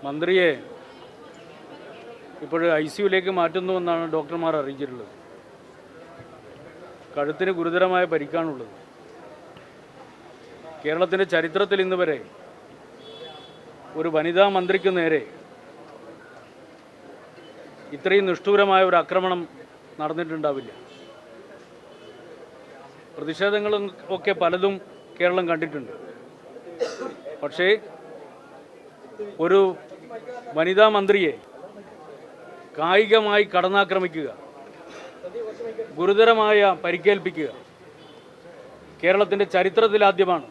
മന്ത്രിയെ ഇപ്പോൾ ICUലേക്ക് മാറ്റുന്നുവെന്നാണ് ഡോക്ടർമാർ അറിയിച്ചിട്ടുള്ളത്. കഴുത്തിന് ഗുരുതരമായ പരിക്കാണുള്ളത്. കേരളത്തിൻ്റെ ചരിത്രത്തിൽ ഇന്ന് വരെ ഒരു വനിതാ മന്ത്രിക്ക് നേരെ ഇത്രയും നിഷ്ഠൂരമായ ഒരു ആക്രമണം നടന്നിട്ടുണ്ടാവില്ല. പ്രതിഷേധങ്ങളും ഒക്കെ പലതും കേരളം കണ്ടിട്ടുണ്ട്. പക്ഷേ ഒരു വനിതാ മന്ത്രിയെ കായികമായി കടന്നാക്രമിക്കുക, ഗുരുതരമായ പരിക്കേൽപ്പിക്കുക കേരളത്തിൻ്റെ ചരിത്രത്തിലാദ്യമാണ്.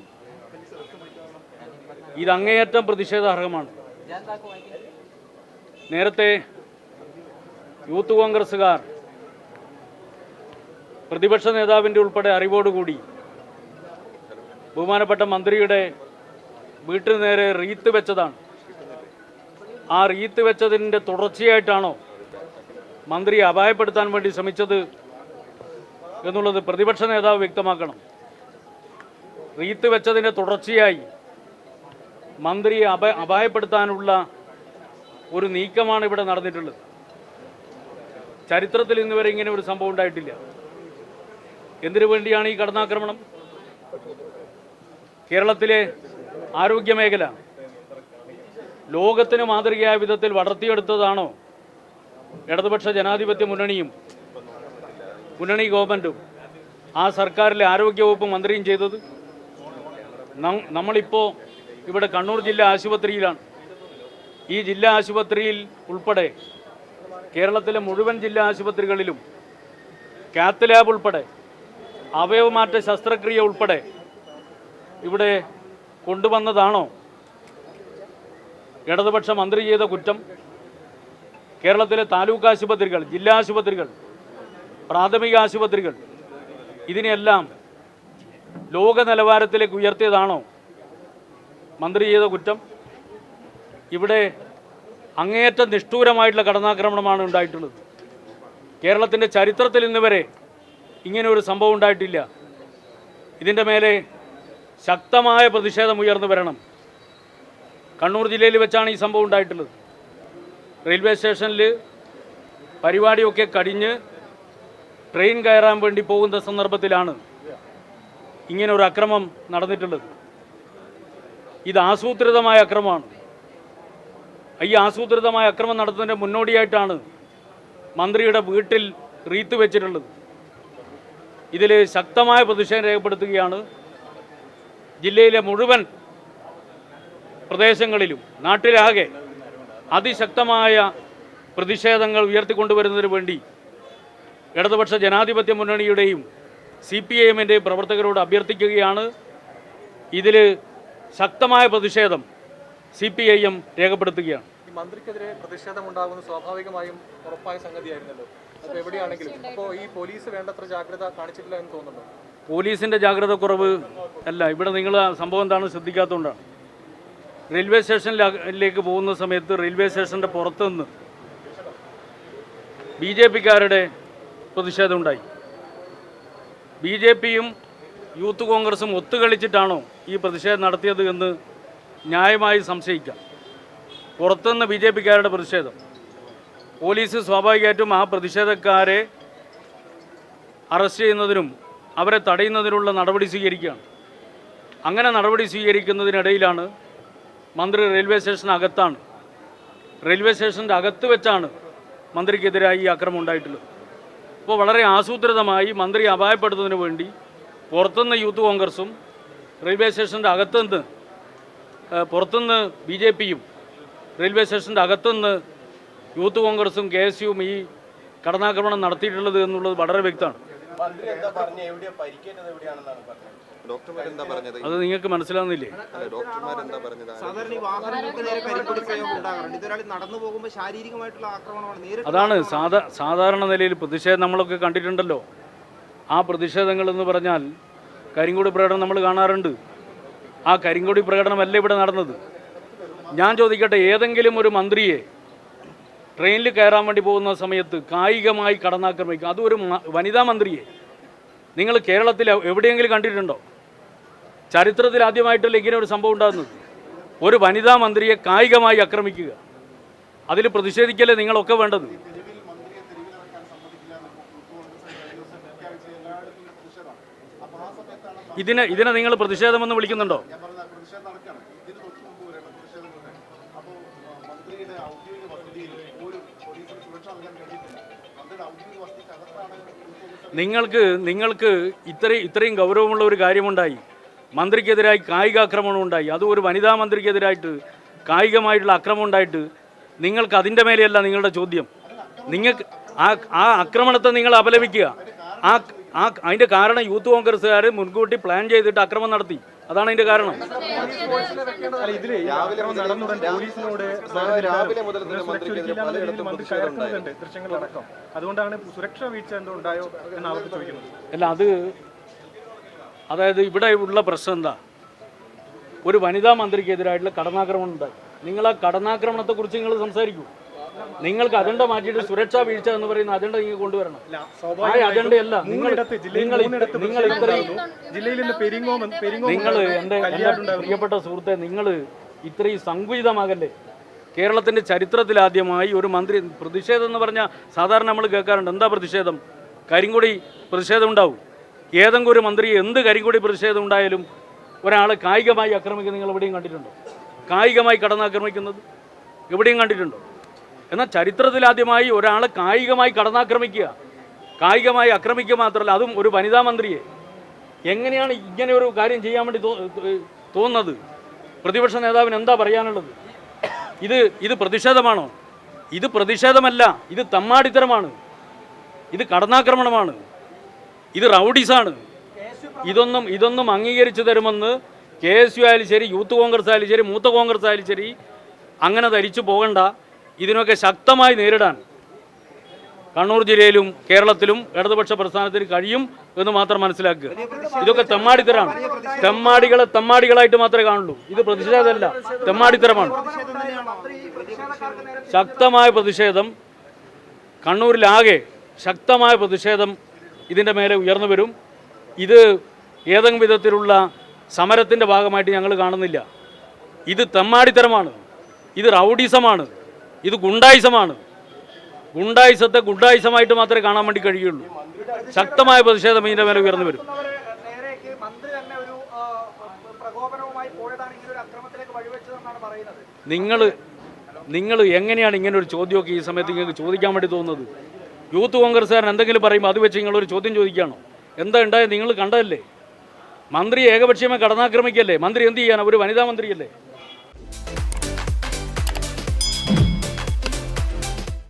ഇത് അങ്ങേയറ്റം പ്രതിഷേധാർഹമാണ്. നേരത്തെ യൂത്ത് കോൺഗ്രസ്സുകാർ പ്രതിപക്ഷ നേതാവിൻ്റെ ഉൾപ്പെടെ അറിവോടുകൂടി ബഹുമാനപ്പെട്ട മന്ത്രിയുടെ വീട്ടിന് നേരെ റീത്ത് വെച്ചതാണ്. ആ റീത്ത് വെച്ചതിൻ്റെ തുടർച്ചയായിട്ടാണോ മന്ത്രിയെ അപായപ്പെടുത്താൻ വേണ്ടി ശ്രമിച്ചത് എന്നുള്ളത് പ്രതിപക്ഷ നേതാവ് വ്യക്തമാക്കണം. റീത്ത് വെച്ചതിൻ്റെ തുടർച്ചയായി മന്ത്രിയെ അപായപ്പെടുത്താനുള്ള ഒരു നീക്കമാണ് ഇവിടെ നടന്നിട്ടുള്ളത്. ചരിത്രത്തിൽ ഇന്നുവരെ ഇങ്ങനെ ഒരു സംഭവം ഉണ്ടായിട്ടില്ല. എന്തിനു വേണ്ടിയാണ് ഈ കടന്നാക്രമണം? കേരളത്തിലെ ആരോഗ്യമേഖല ലോകത്തിന് മാതൃകയായ വിധത്തിൽ വളർത്തിയെടുത്തതാണോ ഇടതുപക്ഷ ജനാധിപത്യ മുന്നണിയും മുന്നണി ഗവൺമെൻറ്റും ആ സർക്കാരിലെ ആരോഗ്യവകുപ്പ് മന്ത്രിയും ചെയ്തത്? നമ്മളിപ്പോൾ ഇവിടെ കണ്ണൂർ ജില്ലാ ആശുപത്രിയിലാണ്. ഈ ജില്ലാ ആശുപത്രിയിൽ ഉൾപ്പെടെ കേരളത്തിലെ മുഴുവൻ ജില്ലാ ആശുപത്രികളിലും കാത്ത് ലാബ് ഉൾപ്പെടെ അവയവമാറ്റ ശസ്ത്രക്രിയ ഉൾപ്പെടെ ഇവിടെ കൊണ്ടുവന്നതാണോ ഇടതുപക്ഷ മന്ത്രി ചെയ്ത കുറ്റം? കേരളത്തിലെ താലൂക്ക് ആശുപത്രികൾ, ജില്ലാ ആശുപത്രികൾ, പ്രാഥമിക ആശുപത്രികൾ ഇതിനെല്ലാം ലോക നിലവാരത്തിലേക്ക് ഉയർത്തിയതാണോ മന്ത്രി ചെയ്ത കുറ്റം? ഇവിടെ അങ്ങേയറ്റം നിഷ്ഠൂരമായിട്ടുള്ള കടന്നാക്രമണമാണ് ഉണ്ടായിട്ടുള്ളത്. കേരളത്തിൻ്റെ ചരിത്രത്തിൽ ഇന്ന് വരെ ഇങ്ങനെ ഒരു സംഭവം ഉണ്ടായിട്ടില്ല. ഇതിൻ്റെ മേലെ ശക്തമായ പ്രതിഷേധം ഉയർന്നു വരണം. കണ്ണൂർ ജില്ലയിൽ വെച്ചാണ് ഈ സംഭവം ഉണ്ടായിട്ടുള്ളത്. റെയിൽവേ സ്റ്റേഷനിൽ പരിപാടിയൊക്കെ കഴിഞ്ഞ് ട്രെയിൻ കയറാൻ വേണ്ടി പോകുന്ന സന്ദർഭത്തിലാണ് ഇങ്ങനെ ഒരു അക്രമം നടന്നിട്ടുള്ളത്. ഇത് ആസൂത്രിതമായ അക്രമമാണ്. ഈ ആസൂത്രിതമായ അക്രമം നടത്തുന്നതിൻ്റെ മുന്നോടിയായിട്ടാണ് മന്ത്രിയുടെ വീട്ടിൽ റീത്ത് വെച്ചിട്ടുള്ളത്. ഇതിൽ ശക്തമായ പ്രതിഷേധം രേഖപ്പെടുത്തുകയാണ്. ജില്ലയിലെ മുഴുവൻ പ്രദേശങ്ങളിലും നാട്ടിലാകെ അതിശക്തമായ പ്രതിഷേധങ്ങൾ ഉയർത്തിക്കൊണ്ടുവരുന്നതിന് വേണ്ടി ഇടതുപക്ഷ ജനാധിപത്യ മുന്നണിയുടെയും CPIMൻ്റെയും പ്രവർത്തകരോട് അഭ്യർത്ഥിക്കുകയാണ്. ഇതിൽ ശക്തമായ പ്രതിഷേധം CPIM രേഖപ്പെടുത്തുകയാണ്. മന്ത്രിക്കെതിരെ പ്രതിഷേധം ഉണ്ടാകുന്നത് സ്വാഭാവികമായും ഉറപ്പായ സംഗതിയായിരുന്നല്ലോ. അപ്പോൾ എവിടെയാണെങ്കിലും അപ്പോൾ ഈ പോലീസ് വേണ്ടത്ര ജാഗ്രത കാണിച്ചിട്ടില്ല എന്ന് തോന്നുന്നു. പോലീസിൻ്റെ ജാഗ്രത കുറവ് അല്ല, ഇവിടെ നിങ്ങൾ സംഭവം എന്താണ് ശ്രദ്ധിക്കാത്തതുകൊണ്ടാണ്. റെയിൽവേ സ്റ്റേഷനിലേക്ക് പോകുന്ന സമയത്ത് റെയിൽവേ സ്റ്റേഷൻ്റെ പുറത്തുനിന്ന് BJPക്കാരുടെ പ്രതിഷേധം ഉണ്ടായി. BJPയും യൂത്ത് കോൺഗ്രസും ഒത്തുകളിച്ചിട്ടാണോ ഈ പ്രതിഷേധം നടത്തിയത് എന്ന് ന്യായമായി സംശയിക്കാം. പുറത്തുനിന്ന് BJPക്കാരുടെ പ്രതിഷേധം, പോലീസ് സ്വാഭാവികമായിട്ടും ആ പ്രതിഷേധക്കാരെ അറസ്റ്റ് ചെയ്യുന്നതിനും അവരെ തടയുന്നതിനുള്ള നടപടി സ്വീകരിക്കുകയാണ്. അങ്ങനെ നടപടി സ്വീകരിക്കുന്നതിനിടയിലാണ് മന്ത്രി റെയിൽവേ സ്റ്റേഷനകത്താണ്. റെയിൽവേ സ്റ്റേഷൻ്റെ അകത്ത് വെച്ചാണ് മന്ത്രിക്കെതിരായി ഈ അക്രമം ഉണ്ടായിട്ടുള്ളത്. അപ്പോൾ വളരെ ആസൂത്രിതമായി മന്ത്രി അപായപ്പെടുത്തുന്നതിന് വേണ്ടി പുറത്തുനിന്ന് യൂത്ത് കോൺഗ്രസും റെയിൽവേ സ്റ്റേഷൻ്റെ അകത്തുനിന്ന് പുറത്തുനിന്ന് BJPയും റെയിൽവേ സ്റ്റേഷൻ്റെ അകത്തുനിന്ന് യൂത്ത് കോൺഗ്രസും KSUവും ഈ കടന്നാക്രമണം നടത്തിയിട്ടുള്ളത് എന്നുള്ളത് വളരെ വ്യക്തമാണ്. അത് നിങ്ങൾക്ക് മനസ്സിലാവുന്നില്ലേ? അതാണ് സാധാരണ നിലയിൽ പ്രതിഷേധം നമ്മളൊക്കെ കണ്ടിട്ടുണ്ടല്ലോ. ആ പ്രതിഷേധങ്ങൾ എന്ന് പറഞ്ഞാൽ കരിങ്കൊടി പ്രകടനം നമ്മൾ കാണാറുണ്ട്. ആ കരിങ്കൊടി പ്രകടനമല്ല ഇവിടെ നടന്നത്. ഞാൻ ചോദിക്കട്ടെ, ഏതെങ്കിലും ഒരു മന്ത്രിയെ ട്രെയിനിൽ കയറാൻ വേണ്ടി പോകുന്ന സമയത്ത് കായികമായി കടന്നാക്രമിക്കും, അതൊരു വനിതാ മന്ത്രിയെ നിങ്ങൾ കേരളത്തിൽ എവിടെയെങ്കിലും കണ്ടിട്ടുണ്ടോ? ചരിത്രത്തിൽ ആദ്യമായിട്ടല്ല ഇങ്ങനെ ഒരു സംഭവം ഉണ്ടാകുന്നത്. ഒരു വനിതാ മന്ത്രിയെ കായികമായി ആക്രമിക്കുക. അതിൽ പ്രതിഷേധിക്കല്ലേ നിങ്ങളൊക്കെ വേണ്ടത്? ഇതിനെ നിങ്ങൾ പ്രതിഷേധമെന്ന് വിളിക്കുന്നുണ്ടോ? നിങ്ങൾക്ക് ഇത്രയും ഗൗരവമുള്ള ഒരു കാര്യമുണ്ടായി. മന്ത്രിക്കെതിരായി കായികാക്രമണം ഉണ്ടായി. അതും ഒരു വനിതാ മന്ത്രിക്കെതിരായിട്ട് കായികമായിട്ടുള്ള ആക്രമണം ഉണ്ടായിട്ട് നിങ്ങൾക്ക് അതിൻ്റെ മേലെയല്ല നിങ്ങളുടെ ചോദ്യം. നിങ്ങൾക്ക് ആ ആക്രമണത്തെ നിങ്ങൾ അപലപിക്കുക. അതിൻ്റെ കാരണം യൂത്ത് കോൺഗ്രസ്സുകാർ മുൻകൂട്ടി പ്ലാൻ ചെയ്തിട്ട് ആക്രമണം നടത്തി. അതാണ് അതിൻ്റെ കാരണം. അതുകൊണ്ടാണ് സുരക്ഷാ വീഴ്ച എന്തോ ഉണ്ടായോ എന്ന് അവർക്ക് ചോദിക്കുന്നത്. അല്ല, അതായത് ഇവിടെ ഉള്ള പ്രശ്നം എന്താ? ഒരു വനിതാ മന്ത്രിക്കെതിരായിട്ടുള്ള കടന്നാക്രമണം ഉണ്ടായി. നിങ്ങൾ ആ കടന്നാക്രമണത്തെക്കുറിച്ച് നിങ്ങൾ സംസാരിക്കൂ. നിങ്ങൾക്ക് അജണ്ട മാറ്റിയിട്ട് സുരക്ഷാ വീഴ്ച എന്ന് പറയുന്ന അജണ്ട നിങ്ങൾ കൊണ്ടുവരണം. ആ അജണ്ടയല്ല നിങ്ങൾ എൻ്റെ പ്രിയപ്പെട്ട സുഹൃത്തെ, നിങ്ങൾ ഇത്രയും സങ്കുചിതമാകല്ലേ? കേരളത്തിൻ്റെ ചരിത്രത്തിലാദ്യമായി ഒരു മന്ത്രി പ്രതിഷേധം എന്ന് പറഞ്ഞാൽ സാധാരണ നമ്മൾ കേൾക്കാറുണ്ട്. എന്താ പ്രതിഷേധം? കരിങ്കൊടി പ്രതിഷേധം ഉണ്ടാവും. ഏതെങ്കിലും ഒരു മന്ത്രി എന്ത് കരിങ്കൊടി പ്രതിഷേധം ഉണ്ടായാലും ഒരാളെ കായികമായി ആക്രമിക്കുന്നത് നിങ്ങൾ എവിടെയും കണ്ടിട്ടുണ്ടോ? കായികമായി കടന്നാക്രമിക്കുന്നത് എവിടെയും കണ്ടിട്ടുണ്ടോ? എന്നാൽ ചരിത്രത്തിലാദ്യമായി ഒരാളെ കായികമായി കടന്നാക്രമിക്കുക, കായികമായി ആക്രമിക്കുക മാത്രമല്ല, അതും ഒരു വനിതാ മന്ത്രിയെ. എങ്ങനെയാണ് ഇങ്ങനെ ഒരു കാര്യം ചെയ്യാൻ വേണ്ടി തോന്നുന്നത്? പ്രതിപക്ഷ നേതാവിന് എന്താ പറയാനുള്ളത്? ഇത് പ്രതിഷേധമാണോ? ഇത് പ്രതിഷേധമല്ല, ഇത് തമ്മാടിത്തരമാണ്, ഇത് കടന്നാക്രമണമാണ്, ഇത് റൗഡീസാണ്. ഇതൊന്നും അംഗീകരിച്ചു തരുമെന്ന് KSU ആയാലും ശരി, യൂത്ത് കോൺഗ്രസ് ആയാലും ശരി, മൂത്ത കോൺഗ്രസ് ആയാലും ശരി അങ്ങനെ ധരിച്ചു പോകണ്ട. ഇതിനൊക്കെ ശക്തമായി നേരിടാൻ കണ്ണൂർ ജില്ലയിലും കേരളത്തിലും ഇടതുപക്ഷ പ്രസ്ഥാനത്തിന് കഴിയും എന്ന് മാത്രം മനസ്സിലാക്കുക. ഇതൊക്കെ തെമ്മാടിത്തരമാണ്. തെമ്മാടികളെ തെമ്മാടികളായിട്ട് മാത്രമേ കാണുള്ളൂ. ഇത് പ്രതിഷേധമല്ല, തെമ്മാടിത്തരമാണ്. ശക്തമായ പ്രതിഷേധം കണ്ണൂരിലാകെ ശക്തമായ പ്രതിഷേധം ഇതിൻ്റെ മേലെ ഉയർന്നു വരും. ഇത് ഏതെങ്കിലും വിധത്തിലുള്ള സമരത്തിൻ്റെ ഭാഗമായിട്ട് ഞങ്ങൾ കാണുന്നില്ല. ഇത് തെമ്മാടിത്തരമാണ്, ഇത് റൗഡീസമാണ്, ഇത് ഗുണ്ടായിസമാണ്. ഗുണ്ടായിസത്തെ ഗുണ്ടായിസമായിട്ട് മാത്രമേ കാണാൻ വേണ്ടി കഴിയുള്ളൂ. ശക്തമായ പ്രതിഷേധം ഇതിൻ്റെ മേലെ ഉയർന്നു വരും. നിങ്ങൾ എങ്ങനെയാണ് ഇങ്ങനെ ഒരു ചോദ്യമൊക്കെ ഈ സമയത്ത് നിങ്ങൾക്ക് ചോദിക്കാൻ വേണ്ടി തോന്നുന്നത്? യൂത്ത് കോൺഗ്രസ്സുകാരൻ എന്തെങ്കിലും പറയുമ്പോൾ അത് വെച്ച് നിങ്ങളൊരു ചോദ്യം ചോദിക്കുകയാണോ? എന്താ ഉണ്ടായത്? നിങ്ങൾ കണ്ടതല്ലേ? മന്ത്രി ഏകപക്ഷീയമായി കടന്നാക്രമിക്കല്ലേ? മന്ത്രി എന്ത് ചെയ്യാനാണ്? ഒരു വനിതാ മന്ത്രിയല്ലേ?